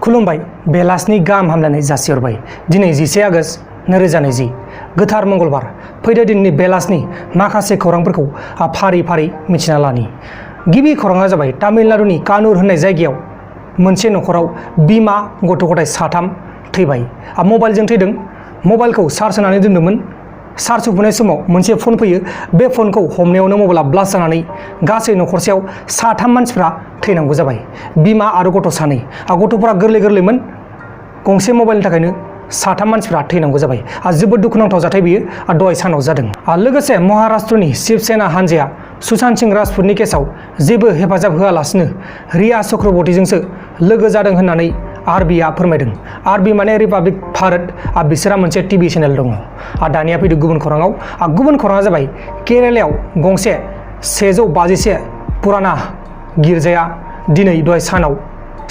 खुलुमबाय बेलासनि गाहाम हामलायनाय जासिहरबाय। दिनै 11 आगस्ट 2020 गोथार मंगलबार। फैदो दिननि बेलासनि माखासे खौरांफोरखौ फारि फारि मिथिना लानि। गिबि खौराङा जाबाय तामिलनाडुनि कानुर होननाय जायगायाव मोनसे नखराव बिमा गथ' गथाय 3 थैबाय। मबाइलजों थैदों। मबाइलखौ चार्ज होनानै दोन्दोंमोन। चार्ज होफुनाय समाव मोनसे फन फैयो। बे फनखौ हमनायावनो मबाइला ब्लास्ट जानानै गासै नखरसेयाव 3 मानसिफ्रा थैनांगौ जाबाय। बिमा आरो गथ' 2। गथ'फोरा गोरलै गोरलैमोन। गंसे मबाइलनि थाखायनो 3 मानसिफ्रा थैनांगौ जाबाय। जोबोद दुखुनांथाव जाथाय बियो दहाय सानाव जादों। लोगोसे महाराष्ट्रनि शिवसेना हान्जाया सुशांत सिंह राजपुतनि केसआव जेबो हेफाजाब होआलासिनो रिया चक्रवर्तीजोंसो लोगो जादों होननानै आरबिआ फोरमायदों। आरबि माने रिपाब्लिक भारत। बिसोरहा मोनसे टिभि चेनेल दङ। दानिया फैदो गुबुन खौराङाव। गुबुन खौराङा जाबाय केरेलायाव गंसे 151 पुराना गिर्जाया दिनै दहाय सानाव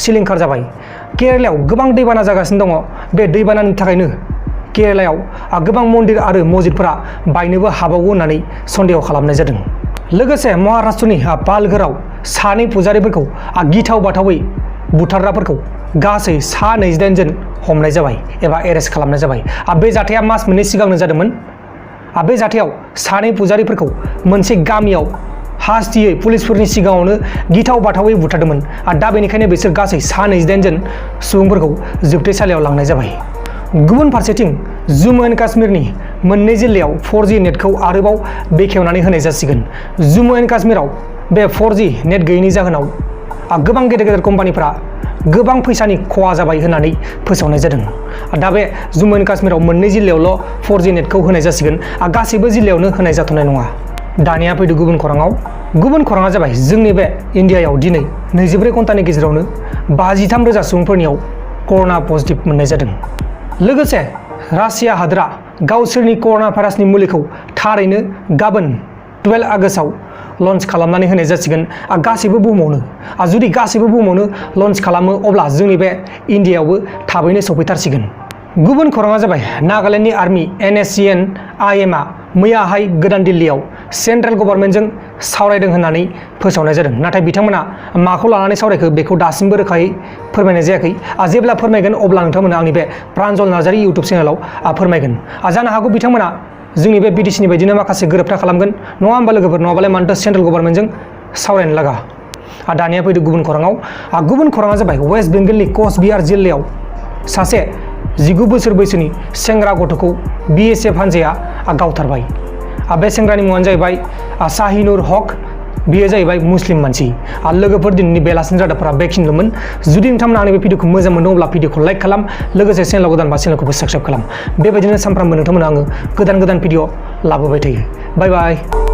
सिलिंखार जाबाय। केरेलायाव गोबां दैबाना जागासिनो दङ। बे दैबानानि थाखायनो केरेलायाव गोबां मन्दिर आरो मस्जिदफोरा बायनोबो हाबावगौ होननानै सन्देह खालामनाय जादों। लोगोसे महाराष्ट्रनि पालघराव 2 पुजारिफोरखौ गिथाव बाथावै बुथारग्राफोरखौ गासै 28 जन हमनाय जाबाय एबा एरेस्ट खालामनाय जाबाय। बे जाथाया मास मोननै सिगांनो जादोंमोन। बे जाथायाव 2 पुजारिफोरखौ मोनसे गामियाव हासथियै पुलिसफोरनि सिगाङावनो गिथाव बाथावै बुथारदोंमोन। दा बेनिखायनो बिसोर गासै 28 जन सुबुंफोरखौ जोबथेसालियाव लांनाय जाबाय। गुबुन फारसेथिं जम्मु एन्ड काश्मीरनि मोननै जिल्लायाव 4G नेटखौ आरोबाव बेखेवनानै होनाय जासिगोन। जम्मु एन्ड काश्मीराव बे 4G नेट गैयैनि जाहोनाव गोबां गेदेर गेदेर कम्पानिफोरा गोबां फैसानि खहा जाबाय होननानै फोसावनाय जादों। दा बे जम्मु एन्ड काश्मीराव मोननै जिल्लायावल' 4G नेटखौ होनाय जासिगोन। गासैबो जिल्लायावनो होनाय जाथ'नाय नङा। दानिया फैदो गुबुन खौराङाव। गुबुन खौराङा जाबाय जोंनि बे इन्डियायाव दिनै 24 घन्टानि गेजेरावनो 53,000 सुबुंफोरनियाव कर'ना पजिटिभ मोननाय जादों। लोगोसे रासिया हादरा गावसोरनि कर'ना भाइरासनि मुलिखौ थारैनो गाबोन 12 आगस्टआव लन्च खालामनानै होनाय जासिगोन गासैबो बुहुमावनो। जुदि गासैबो बुहुमावनो लन्च खालामो अब्ला जोंनि बे इन्डियायावबो थाबैनो सफैथारसिगोन। गुबुन खौराङा जाबाय नागालेण्डनि आर्मि NSCN-IMआ मैयाहाय गोदान दिल्लीयाव सेन्ट्रेल गभर्नमेन्टजों सावरायदों होननानै फोसावनाय जादों। नाथाय बिथांमोना माखौ लानानै सावरायखो बेखौ दासिमबो रोखायै फोरमायनाय जायाखै। जेब्ला फोरमायगोन अब्ला नोंथांमोना आंनि बे प्रान्जल नार्जारि इउटुब चेनेलाव फोरमायगोन। जानो हागौ बिथांमोना जोंनि बे BTC नि बायदिनो माखासे गोरोबथा खालामगोन। नङा होमबा लोगोफोर? नङाबालाय मानोथो सेन्ट्रेल गभर्नमेन्टजों सावरायनो लागा। दानिया फैदो गुबुन खौराङाव। गुबुन खौराङा जाबाय वेस्ट बेंगलनि कचबिहार जिल्लायाव सासे 19 बोसोर बैसोनि सेंग्रा गथ'खौ BSF हान्जाया गावथारबाय। बे सेंग्रानि मुङानो जाहैबाय शाहिनुर हक। बियो जाहैबाय मुस्लिम मानसि। लोगोफोर दिनैनि बेलासिनि रादाबफोरा बेखिनिल'मोन। जुदि नोंथांमोना आंनि बे भिडिअखौ मोजां मोनदों अब्ला भिडिअखौ लाइक खालाम। लोगोसे चेनेलाव गोदानबा चेनेलखौबो साबस्क्राइब खालाम। बेबायदिनो सानफ्रामबो नोंथांमोना आङो गोदान भिडिअ लाबोबाय थायो। बाय बाय।